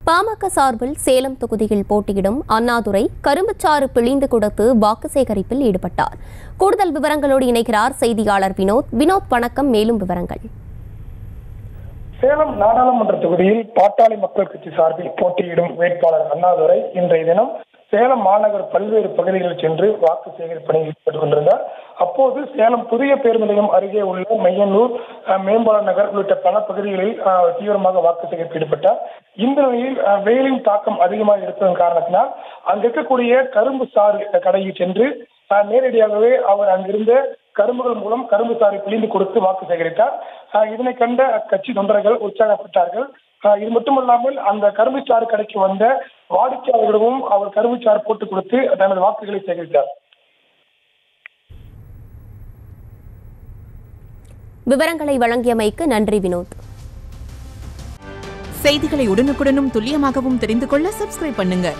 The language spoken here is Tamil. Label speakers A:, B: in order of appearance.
A: பாமக சார்பில் சேலம் தொகுதியில் போட்டியிடும் அண்ணாதுரை கரும்புச்சாறு பிழிந்து கொடுத்து வாக்கு சேகரிப்பில் ஈடுபட்டார். கூடுதல் விவரங்களோடு இணைகிறார் செய்தியாளர் வினோத். வினோத், வணக்கம். மேலும் விவரங்கள்.
B: சேலம் நாடாளுமன்ற தொகுதியில் பாட்டாளி மக்கள் கட்சி சார்பில் போட்டியிடும் வேட்பாளர் அண்ணாதுரை இன்றைய தினம் சேலம் மாநகர் பல்வேறு பகுதிகளில் சென்று வாக்கு சேகரிப்பு பணியில் ஈடுபட்டுக் கொண்டிருந்தார். அப்போது சேலம் புதிய பேருந்து நிலையம் அருகே உள்ள மையனூர், மேம்பால நகர் உள்ளிட்ட பல பகுதிகளில் தீவிரமாக வாக்கு சேகரிப்பு ஈடுபட்டார். இந்த நிலையில் வெயிலின் தாக்கம் அதிகமாக இருப்பதன் காரணத்தினால் அங்கு இருக்கக்கூடிய கரும்பு சாறு கடையில் சென்று நேரடியாகவே அவர் அங்கிருந்த கரும்புகள் மூலம் கரும்பு சாறை பிழிந்து கொடுத்து வாக்கு சேகரித்தார். இதனை கண்ட கட்சி தொண்டர்கள் உற்சாகப்பட்டார்கள். இது மட்டுமல்லாமல் அந்த கரும்புச்சாறு கடைக்கு வந்த வாடிக்கையாளர்களிடமும் அவர் கரும்புச்சாறு போட்டுக் கொடுத்து தனது வாக்குகளை சேகரித்தார்.
A: விவரங்களை வழங்கியமைக்கு நன்றி வினோத்.
C: செய்திகளை உடனுக்குடனும் துல்லியமாகவும் தெரிந்து கொள்ள சப்ஸ்கிரைப் பண்ணுங்க.